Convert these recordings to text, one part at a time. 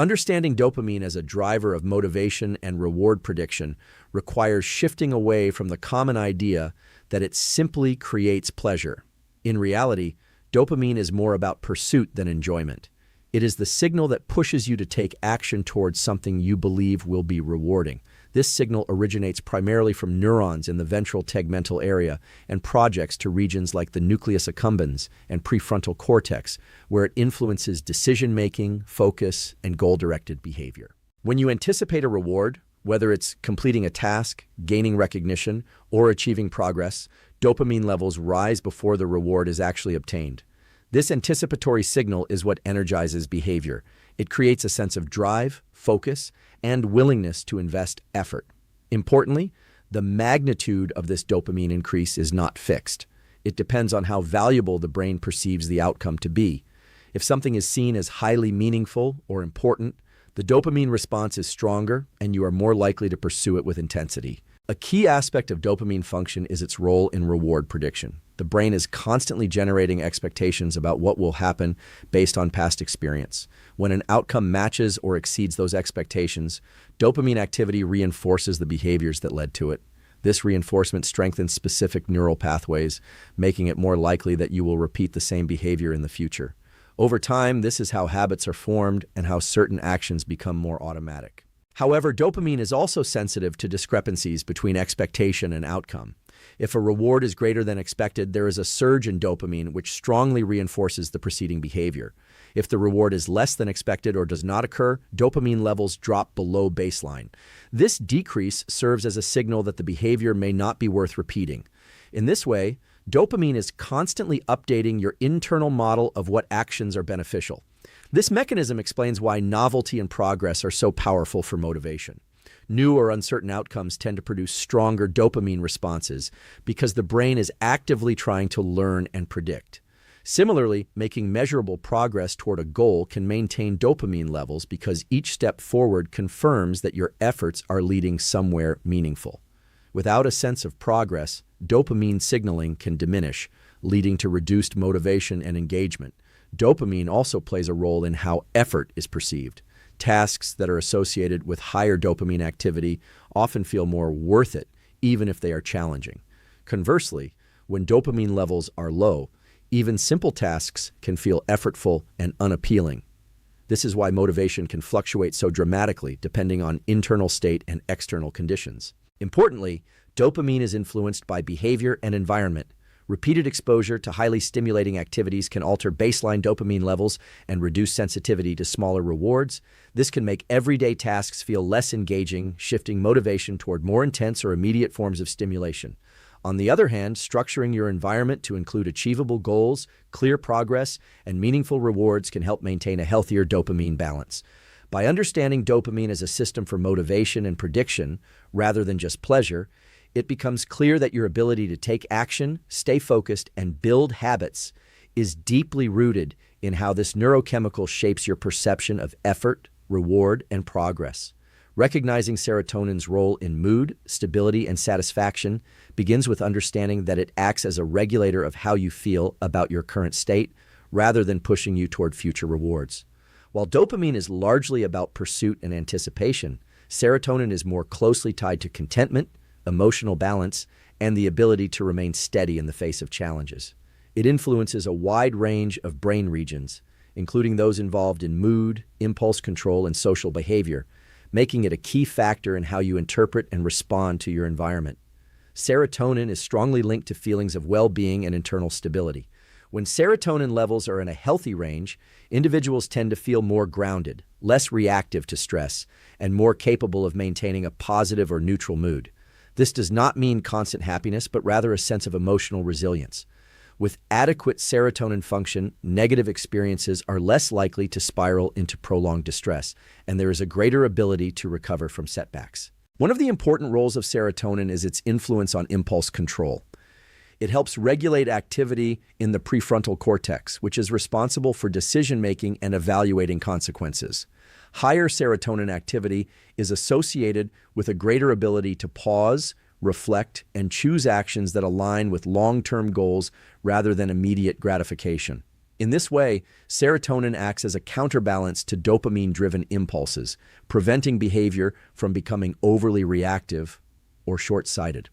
Understanding dopamine as a driver of motivation and reward prediction requires shifting away from the common idea that it simply creates pleasure. In reality, dopamine is more about pursuit than enjoyment. It is the signal that pushes you to take action towards something you believe will be rewarding. This signal originates primarily from neurons in the ventral tegmental area and projects to regions like the nucleus accumbens and prefrontal cortex, where it influences decision-making, focus, and goal-directed behavior. When you anticipate a reward, whether it's completing a task, gaining recognition, or achieving progress, dopamine levels rise before the reward is actually obtained. This anticipatory signal is what energizes behavior. It creates a sense of drive, focus, and willingness to invest effort. Importantly, the magnitude of this dopamine increase is not fixed. It depends on how valuable the brain perceives the outcome to be. If something is seen as highly meaningful or important, the dopamine response is stronger and you are more likely to pursue it with intensity. A key aspect of dopamine function is its role in reward prediction. The brain is constantly generating expectations about what will happen based on past experience. When an outcome matches or exceeds those expectations, dopamine activity reinforces the behaviors that led to it. This reinforcement strengthens specific neural pathways, making it more likely that you will repeat the same behavior in the future. Over time, this is how habits are formed and how certain actions become more automatic. However, dopamine is also sensitive to discrepancies between expectation and outcome. If a reward is greater than expected, there is a surge in dopamine which strongly reinforces the preceding behavior. If the reward is less than expected or does not occur, dopamine levels drop below baseline. This decrease serves as a signal that the behavior may not be worth repeating. In this way, dopamine is constantly updating your internal model of what actions are beneficial. This mechanism explains why novelty and progress are so powerful for motivation. New or uncertain outcomes tend to produce stronger dopamine responses because the brain is actively trying to learn and predict. Similarly, making measurable progress toward a goal can maintain dopamine levels because each step forward confirms that your efforts are leading somewhere meaningful. Without a sense of progress, dopamine signaling can diminish, leading to reduced motivation and engagement. Dopamine also plays a role in how effort is perceived. Tasks that are associated with higher dopamine activity often feel more worth it, even if they are challenging. Conversely, when dopamine levels are low, even simple tasks can feel effortful and unappealing. This is why motivation can fluctuate so dramatically depending on internal state and external conditions. Importantly, dopamine is influenced by behavior and environment. Repeated exposure to highly stimulating activities can alter baseline dopamine levels and reduce sensitivity to smaller rewards. This can make everyday tasks feel less engaging, shifting motivation toward more intense or immediate forms of stimulation. On the other hand, structuring your environment to include achievable goals, clear progress, and meaningful rewards can help maintain a healthier dopamine balance. By understanding dopamine as a system for motivation and prediction, rather than just pleasure, it becomes clear that your ability to take action, stay focused, and build habits is deeply rooted in how this neurochemical shapes your perception of effort, reward, and progress. Recognizing serotonin's role in mood, stability, and satisfaction begins with understanding that it acts as a regulator of how you feel about your current state, rather than pushing you toward future rewards. While dopamine is largely about pursuit and anticipation, serotonin is more closely tied to contentment, emotional balance, and the ability to remain steady in the face of challenges. It influences a wide range of brain regions, including those involved in mood, impulse control, and social behavior, making it a key factor in how you interpret and respond to your environment. Serotonin is strongly linked to feelings of well-being and internal stability. When serotonin levels are in a healthy range, individuals tend to feel more grounded, less reactive to stress, and more capable of maintaining a positive or neutral mood. This does not mean constant happiness, but rather a sense of emotional resilience. With adequate serotonin function, negative experiences are less likely to spiral into prolonged distress, and there is a greater ability to recover from setbacks. One of the important roles of serotonin is its influence on impulse control. It helps regulate activity in the prefrontal cortex, which is responsible for decision-making and evaluating consequences. Higher serotonin activity is associated with a greater ability to pause, reflect, and choose actions that align with long-term goals rather than immediate gratification. In this way, serotonin acts as a counterbalance to dopamine-driven impulses, preventing behavior from becoming overly reactive or short-sighted.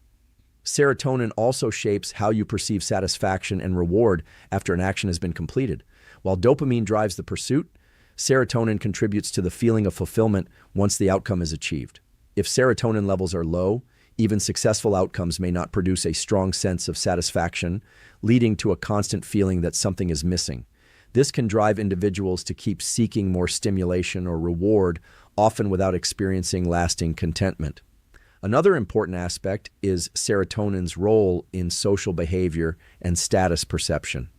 Serotonin also shapes how you perceive satisfaction and reward after an action has been completed. While dopamine drives the pursuit, serotonin contributes to the feeling of fulfillment once the outcome is achieved. If serotonin levels are low, even successful outcomes may not produce a strong sense of satisfaction, leading to a constant feeling that something is missing. This can drive individuals to keep seeking more stimulation or reward, often without experiencing lasting contentment. Another important aspect is serotonin's role in social behavior and status perception.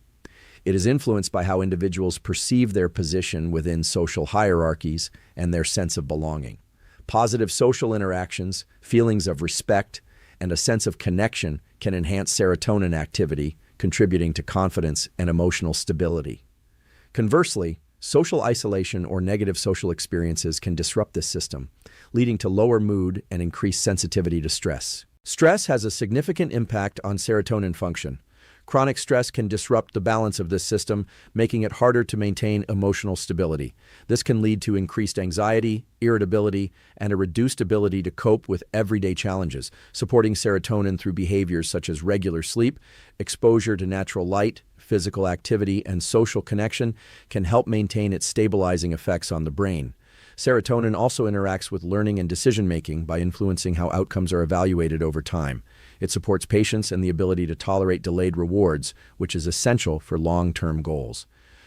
It is influenced by how individuals perceive their position within social hierarchies and their sense of belonging. Positive social interactions, feelings of respect, and a sense of connection can enhance serotonin activity, contributing to confidence and emotional stability. Conversely, social isolation or negative social experiences can disrupt this system, leading to lower mood and increased sensitivity to stress. Stress has a significant impact on serotonin function. Chronic stress can disrupt the balance of this system, making it harder to maintain emotional stability. This can lead to increased anxiety, irritability, and a reduced ability to cope with everyday challenges. Supporting serotonin through behaviors such as regular sleep, exposure to natural light, physical activity, and social connection can help maintain its stabilizing effects on the brain. Serotonin also interacts with learning and decision-making by influencing how outcomes are evaluated over time. It supports patience and the ability to tolerate delayed rewards, which is essential for long-term goals.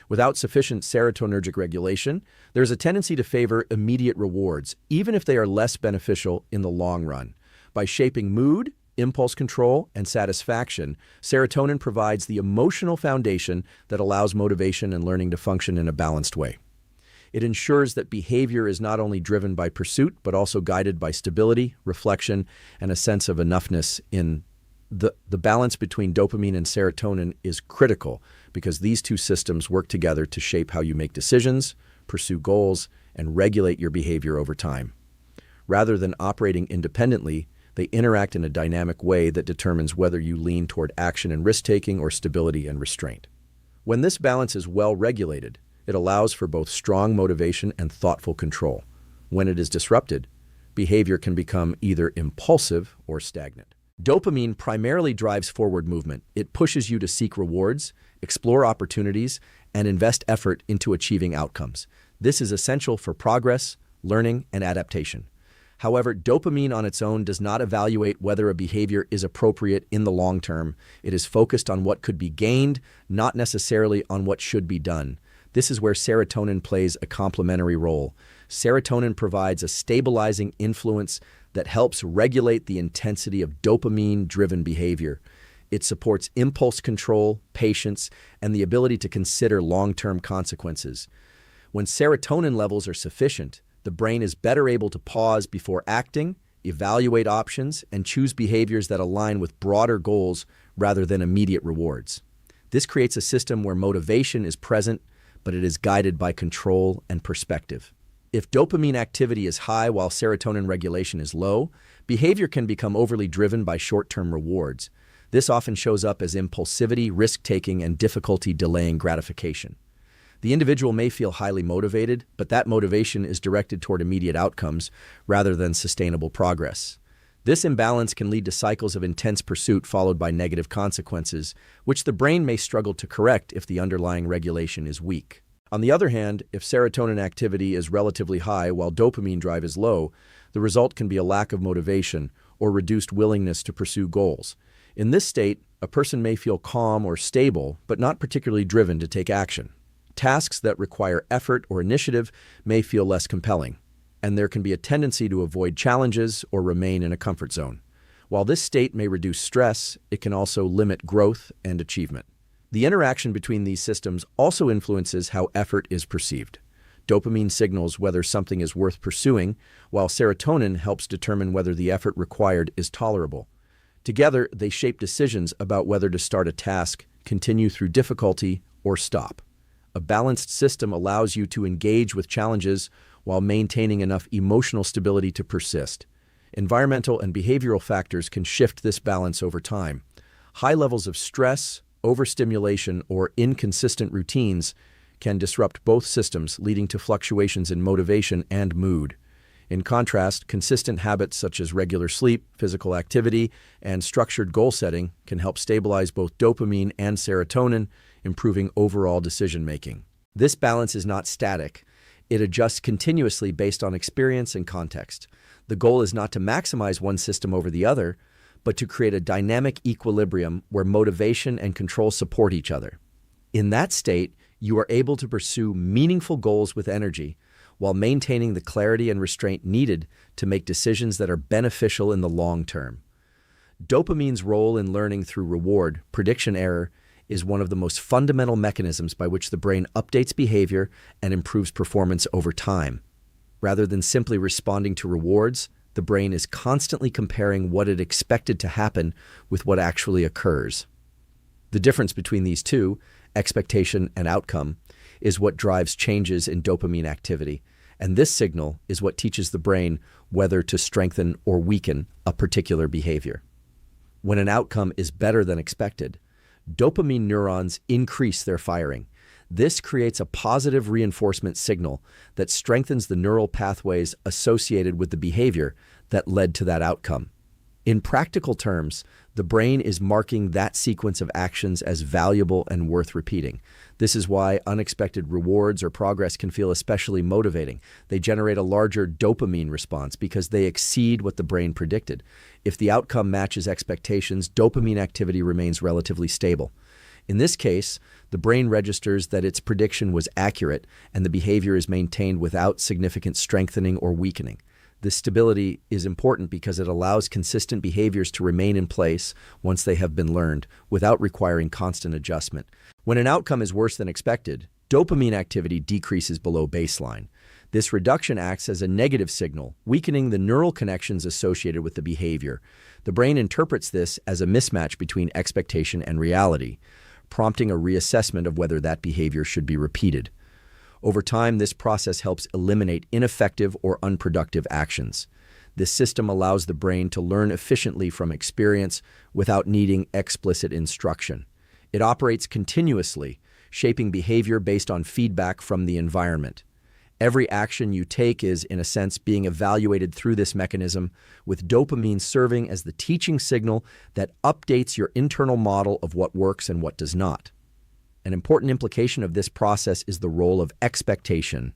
Without sufficient serotonergic regulation, there is a tendency to favor immediate rewards, even if they are less beneficial in the long run. By shaping mood, impulse control, and satisfaction, serotonin provides the emotional foundation that allows motivation and learning to function in a balanced way. It ensures that behavior is not only driven by pursuit, but also guided by stability, reflection, and a sense of enoughness. The balance between dopamine and serotonin is critical because these two systems work together to shape how you make decisions, pursue goals, and regulate your behavior over time. Rather than operating independently, they interact in a dynamic way that determines whether you lean toward action and risk-taking or stability and restraint. When this balance is well regulated, it allows for both strong motivation and thoughtful control. When it is disrupted, behavior can become either impulsive or stagnant. Dopamine primarily drives forward movement. It pushes you to seek rewards, explore opportunities, and invest effort into achieving outcomes. This is essential for progress, learning, and adaptation. However, dopamine on its own does not evaluate whether a behavior is appropriate in the long term. It is focused on what could be gained, not necessarily on what should be done. This is where serotonin plays a complementary role. Serotonin provides a stabilizing influence that helps regulate the intensity of dopamine-driven behavior. It supports impulse control, patience, and the ability to consider long-term consequences. When serotonin levels are sufficient, the brain is better able to pause before acting, evaluate options, and choose behaviors that align with broader goals rather than immediate rewards. This creates a system where motivation is present, but it is guided by control and perspective. If dopamine activity is high while serotonin regulation is low, behavior can become overly driven by short-term rewards. This often shows up as impulsivity, risk-taking, and difficulty delaying gratification. The individual may feel highly motivated, but that motivation is directed toward immediate outcomes rather than sustainable progress. This imbalance can lead to cycles of intense pursuit followed by negative consequences, which the brain may struggle to correct if the underlying regulation is weak. On the other hand, if serotonin activity is relatively high while dopamine drive is low, the result can be a lack of motivation or reduced willingness to pursue goals. In this state, a person may feel calm or stable, but not particularly driven to take action. Tasks that require effort or initiative may feel less compelling, and there can be a tendency to avoid challenges or remain in a comfort zone. While this state may reduce stress, it can also limit growth and achievement. The interaction between these systems also influences how effort is perceived. Dopamine signals whether something is worth pursuing, while serotonin helps determine whether the effort required is tolerable. Together, they shape decisions about whether to start a task, continue through difficulty, or stop. A balanced system allows you to engage with challenges while maintaining enough emotional stability to persist. Environmental and behavioral factors can shift this balance over time. High levels of stress, overstimulation, or inconsistent routines can disrupt both systems, leading to fluctuations in motivation and mood. In contrast, consistent habits such as regular sleep, physical activity, and structured goal setting can help stabilize both dopamine and serotonin, improving overall decision-making. This balance is not static. It adjusts continuously based on experience and context. The goal is not to maximize one system over the other, but to create a dynamic equilibrium where motivation and control support each other. In that state, you are able to pursue meaningful goals with energy while maintaining the clarity and restraint needed to make decisions that are beneficial in the long term. Dopamine's role in learning through reward, prediction error, is one of the most fundamental mechanisms by which the brain updates behavior and improves performance over time. Rather than simply responding to rewards, the brain is constantly comparing what it expected to happen with what actually occurs. The difference between these two, expectation and outcome, is what drives changes in dopamine activity, and this signal is what teaches the brain whether to strengthen or weaken a particular behavior. When an outcome is better than expected, dopamine neurons increase their firing. This creates a positive reinforcement signal that strengthens the neural pathways associated with the behavior that led to that outcome. In practical terms, the brain is marking that sequence of actions as valuable and worth repeating. This is why unexpected rewards or progress can feel especially motivating. They generate a larger dopamine response because they exceed what the brain predicted. If the outcome matches expectations, dopamine activity remains relatively stable. In this case, the brain registers that its prediction was accurate and the behavior is maintained without significant strengthening or weakening. This stability is important because it allows consistent behaviors to remain in place once they have been learned, without requiring constant adjustment. When an outcome is worse than expected, dopamine activity decreases below baseline. This reduction acts as a negative signal, weakening the neural connections associated with the behavior. The brain interprets this as a mismatch between expectation and reality, prompting a reassessment of whether that behavior should be repeated. Over time, this process helps eliminate ineffective or unproductive actions. This system allows the brain to learn efficiently from experience without needing explicit instruction. It operates continuously, shaping behavior based on feedback from the environment. Every action you take is, in a sense, being evaluated through this mechanism, with dopamine serving as the teaching signal that updates your internal model of what works and what does not. An important implication of this process is the role of expectation.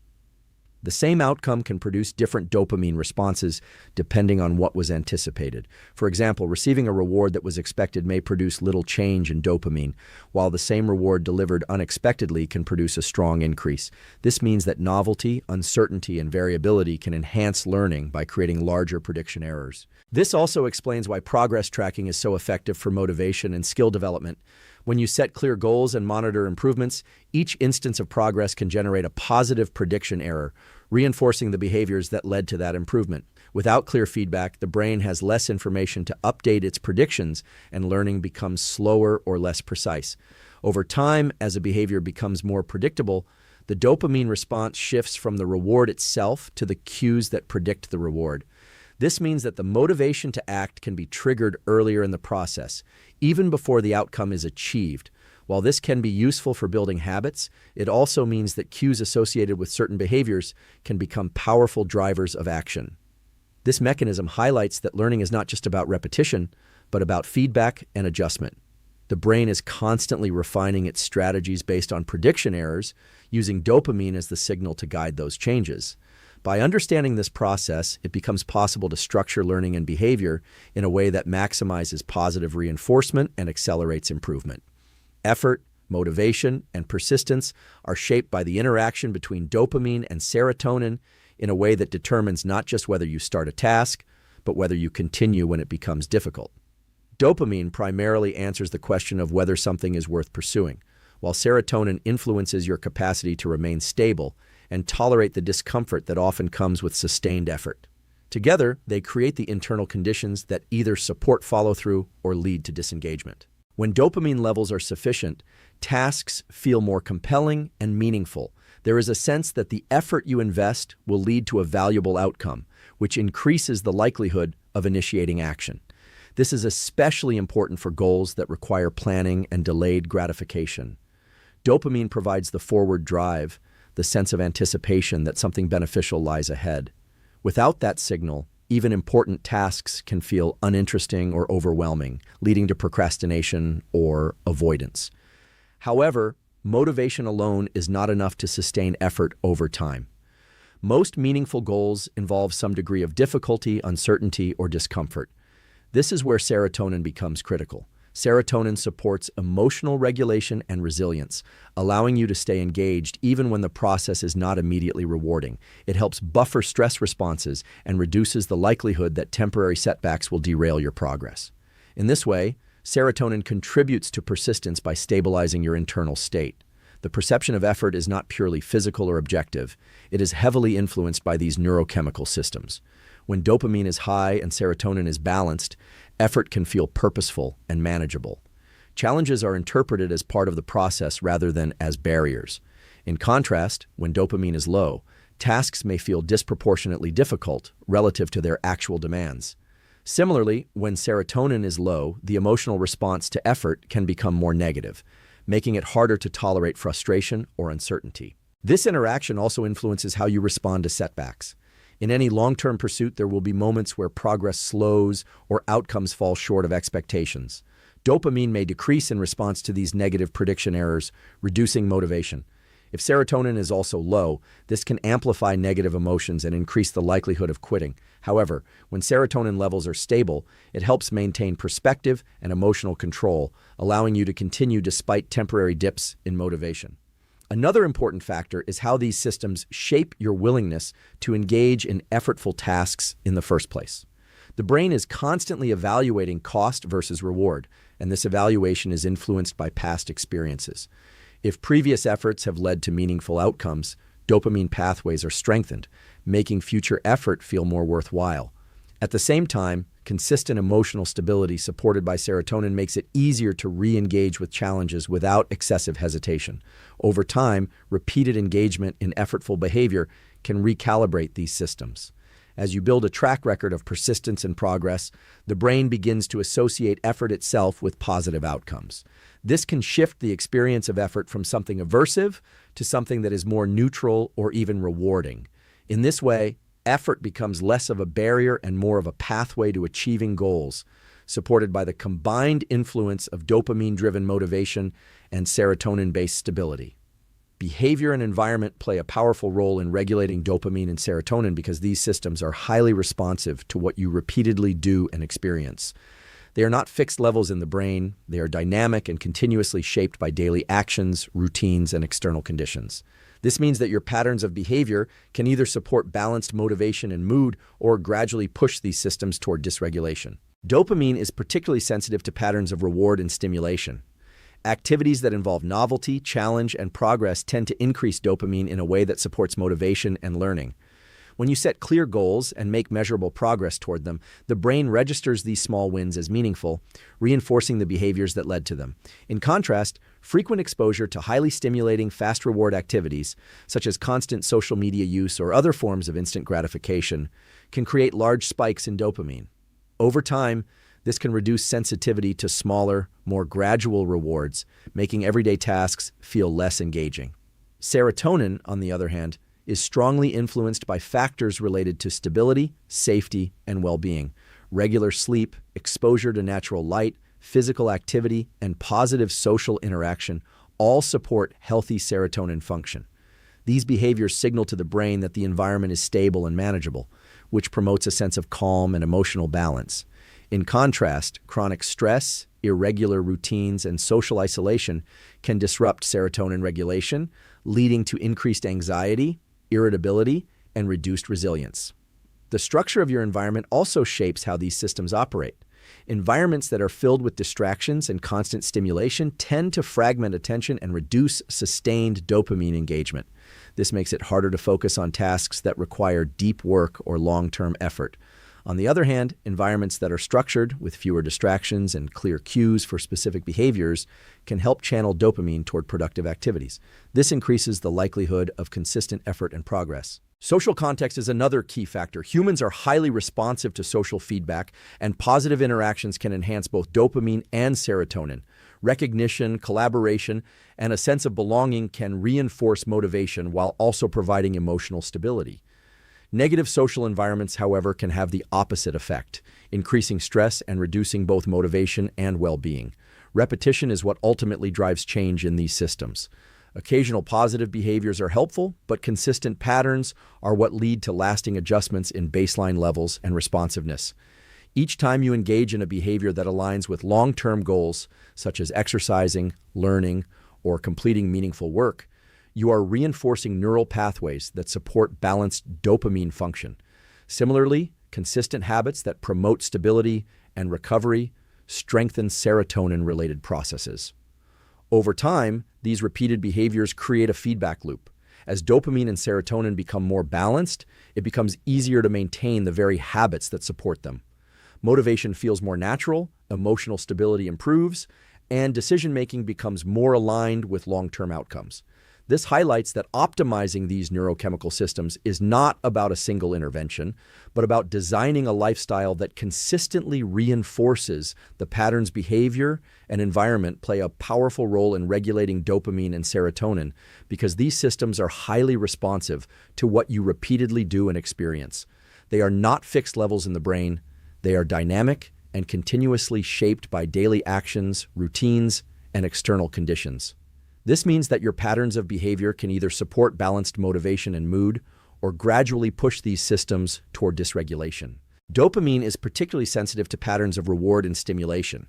The same outcome can produce different dopamine responses depending on what was anticipated. For example, receiving a reward that was expected may produce little change in dopamine, while the same reward delivered unexpectedly can produce a strong increase. This means that novelty, uncertainty, and variability can enhance learning by creating larger prediction errors. This also explains why progress tracking is so effective for motivation and skill development. When you set clear goals and monitor improvements, each instance of progress can generate a positive prediction error, reinforcing the behaviors that led to that improvement. Without clear feedback, the brain has less information to update its predictions, and learning becomes slower or less precise. Over time, as a behavior becomes more predictable, the dopamine response shifts from the reward itself to the cues that predict the reward. This means that the motivation to act can be triggered earlier in the process, even before the outcome is achieved. While this can be useful for building habits, it also means that cues associated with certain behaviors can become powerful drivers of action. This mechanism highlights that learning is not just about repetition, but about feedback and adjustment. The brain is constantly refining its strategies based on prediction errors, using dopamine as the signal to guide those changes. By understanding this process, it becomes possible to structure learning and behavior in a way that maximizes positive reinforcement and accelerates improvement. Effort, motivation, and persistence are shaped by the interaction between dopamine and serotonin in a way that determines not just whether you start a task, but whether you continue when it becomes difficult. Dopamine primarily answers the question of whether something is worth pursuing, while serotonin influences your capacity to remain stable and tolerate the discomfort that often comes with sustained effort. Together, they create the internal conditions that either support follow-through or lead to disengagement. When dopamine levels are sufficient, tasks feel more compelling and meaningful. There is a sense that the effort you invest will lead to a valuable outcome, which increases the likelihood of initiating action. This is especially important for goals that require planning and delayed gratification. Dopamine provides the forward drive, the sense of anticipation that something beneficial lies ahead. Without that signal, even important tasks can feel uninteresting or overwhelming, leading to procrastination or avoidance. However, motivation alone is not enough to sustain effort over time. Most meaningful goals involve some degree of difficulty, uncertainty, or discomfort. This is where serotonin becomes critical. Serotonin supports emotional regulation and resilience, allowing you to stay engaged even when the process is not immediately rewarding. It helps buffer stress responses and reduces the likelihood that temporary setbacks will derail your progress. In this way, serotonin contributes to persistence by stabilizing your internal state. The perception of effort is not purely physical or objective. It is heavily influenced by these neurochemical systems. When dopamine is high and serotonin is balanced, effort can feel purposeful and manageable. Challenges are interpreted as part of the process rather than as barriers. In contrast, when dopamine is low, tasks may feel disproportionately difficult relative to their actual demands. Similarly, when serotonin is low, the emotional response to effort can become more negative, making it harder to tolerate frustration or uncertainty. This interaction also influences how you respond to setbacks. In any long-term pursuit, there will be moments where progress slows or outcomes fall short of expectations. Dopamine may decrease in response to these negative prediction errors, reducing motivation. If serotonin is also low, this can amplify negative emotions and increase the likelihood of quitting. However, when serotonin levels are stable, it helps maintain perspective and emotional control, allowing you to continue despite temporary dips in motivation. Another important factor is how these systems shape your willingness to engage in effortful tasks in the first place. The brain is constantly evaluating cost versus reward, and this evaluation is influenced by past experiences. If previous efforts have led to meaningful outcomes, dopamine pathways are strengthened, making future effort feel more worthwhile. At the same time, consistent emotional stability supported by serotonin makes it easier to re-engage with challenges without excessive hesitation. Over time, repeated engagement in effortful behavior can recalibrate these systems. As you build a track record of persistence and progress, the brain begins to associate effort itself with positive outcomes. This can shift the experience of effort from something aversive to something that is more neutral or even rewarding. In this way, effort becomes less of a barrier and more of a pathway to achieving goals, supported by the combined influence of dopamine-driven motivation and serotonin-based stability. Behavior and environment play a powerful role in regulating dopamine and serotonin because these systems are highly responsive to what you repeatedly do and experience. They are not fixed levels in the brain. They are dynamic and continuously shaped by daily actions, routines, and external conditions. This means that your patterns of behavior can either support balanced motivation and mood or gradually push these systems toward dysregulation. Dopamine is particularly sensitive to patterns of reward and stimulation. Activities that involve novelty, challenge, and progress tend to increase dopamine in a way that supports motivation and learning. When you set clear goals and make measurable progress toward them, the brain registers these small wins as meaningful, reinforcing the behaviors that led to them. In contrast, frequent exposure to highly stimulating, fast-reward activities, such as constant social media use or other forms of instant gratification, can create large spikes in dopamine. Over time, this can reduce sensitivity to smaller, more gradual rewards, making everyday tasks feel less engaging. Serotonin, on the other hand, is strongly influenced by factors related to stability, safety, and well-being. Regular sleep, exposure to natural light, physical activity, and positive social interaction all support healthy serotonin function. These behaviors signal to the brain that the environment is stable and manageable, which promotes a sense of calm and emotional balance. In contrast, chronic stress, irregular routines, and social isolation can disrupt serotonin regulation, leading to increased anxiety, irritability, and reduced resilience. The structure of your environment also shapes how these systems operate. Environments that are filled with distractions and constant stimulation tend to fragment attention and reduce sustained dopamine engagement. This makes it harder to focus on tasks that require deep work or long-term effort. On the other hand, environments that are structured with fewer distractions and clear cues for specific behaviors can help channel dopamine toward productive activities. This increases the likelihood of consistent effort and progress. Social context is another key factor. Humans are highly responsive to social feedback, and positive interactions can enhance both dopamine and serotonin. Recognition, collaboration, and a sense of belonging can reinforce motivation while also providing emotional stability. Negative social environments, however, can have the opposite effect, increasing stress and reducing both motivation and well-being. Repetition is what ultimately drives change in these systems. Occasional positive behaviors are helpful, but consistent patterns are what lead to lasting adjustments in baseline levels and responsiveness. Each time you engage in a behavior that aligns with long-term goals, such as exercising, learning, or completing meaningful work, you are reinforcing neural pathways that support balanced dopamine function. Similarly, consistent habits that promote stability and recovery strengthen serotonin-related processes. Over time, these repeated behaviors create a feedback loop. As dopamine and serotonin become more balanced, it becomes easier to maintain the very habits that support them. Motivation feels more natural, emotional stability improves, and decision-making becomes more aligned with long-term outcomes. This highlights that optimizing these neurochemical systems is not about a single intervention, but about designing a lifestyle that consistently reinforces the patterns behavior and environment play a powerful role in regulating dopamine and serotonin, because these systems are highly responsive to what you repeatedly do and experience. They are not fixed levels in the brain. They are dynamic and continuously shaped by daily actions, routines, and external conditions. This means that your patterns of behavior can either support balanced motivation and mood or gradually push these systems toward dysregulation. Dopamine is particularly sensitive to patterns of reward and stimulation.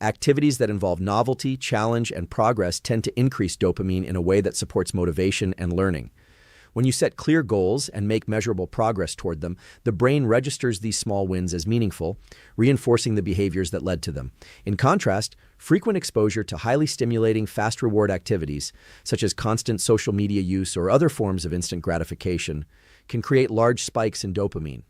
Activities that involve novelty, challenge, and progress tend to increase dopamine in a way that supports motivation and learning. When you set clear goals and make measurable progress toward them, the brain registers these small wins as meaningful, reinforcing the behaviors that led to them. In contrast, frequent exposure to highly stimulating, fast-reward activities, such as constant social media use or other forms of instant gratification, can create large spikes in dopamine.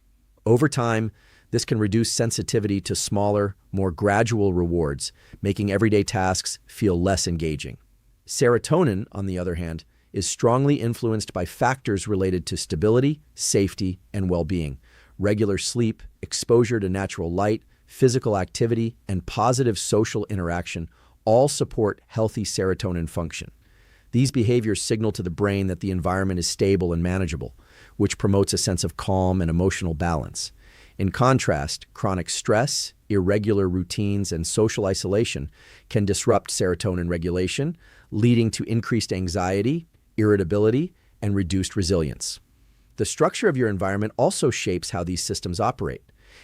Over time, this can reduce sensitivity to smaller, more gradual rewards, making everyday tasks feel less engaging. Serotonin, on the other hand, is strongly influenced by factors related to stability, safety, and well-being. Regular sleep, exposure to natural light, physical activity, and positive social interaction all support healthy serotonin function. These behaviors signal to the brain that the environment is stable and manageable, which promotes a sense of calm and emotional balance. In contrast, chronic stress, irregular routines, and social isolation can disrupt serotonin regulation, leading to increased anxiety, irritability, and reduced resilience. The structure of your environment also shapes how these systems operate.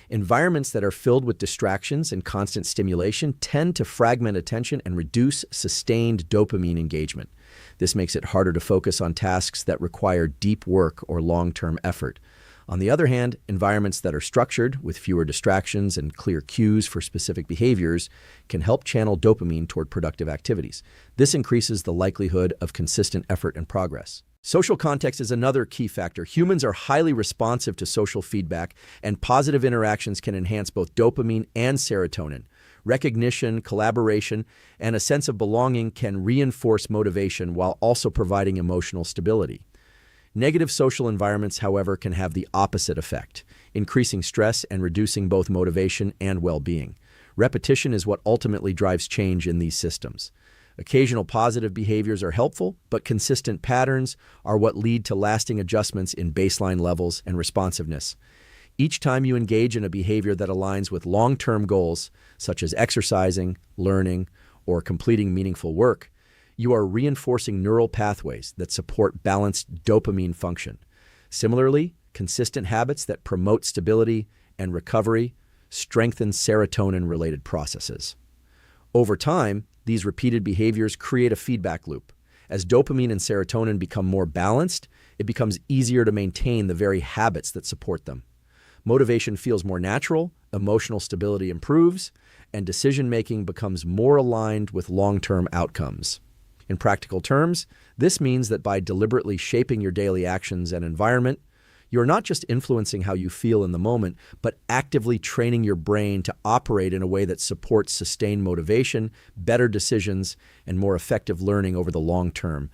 Environments that are filled with distractions and constant stimulation tend to fragment attention and reduce sustained dopamine engagement. This makes it harder to focus on tasks that require deep work or long-term effort. On the other hand, environments that are structured with fewer distractions and clear cues for specific behaviors can help channel dopamine toward productive activities. This increases the likelihood of consistent effort and progress. Social context is another key factor. Humans are highly responsive to social feedback, and positive interactions can enhance both dopamine and serotonin. Recognition, collaboration, and a sense of belonging can reinforce motivation while also providing emotional stability. Negative social environments, however, can have the opposite effect, increasing stress and reducing both motivation and well-being. Repetition is what ultimately drives change in these systems. Occasional positive behaviors are helpful, but consistent patterns are what lead to lasting adjustments in baseline levels and responsiveness. Each time you engage in a behavior that aligns with long-term goals, such as exercising, learning, or completing meaningful work, you are reinforcing neural pathways that support balanced dopamine function. Similarly, consistent habits that promote stability and recovery strengthen serotonin-related processes. Over time, these repeated behaviors create a feedback loop. As dopamine and serotonin become more balanced, it becomes easier to maintain the very habits that support them. Motivation feels more natural, emotional stability improves, and decision-making becomes more aligned with long-term outcomes. In practical terms, this means that by deliberately shaping your daily actions and environment, you're not just influencing how you feel in the moment, but actively training your brain to operate in a way that supports sustained motivation, better decisions, and more effective learning over the long term.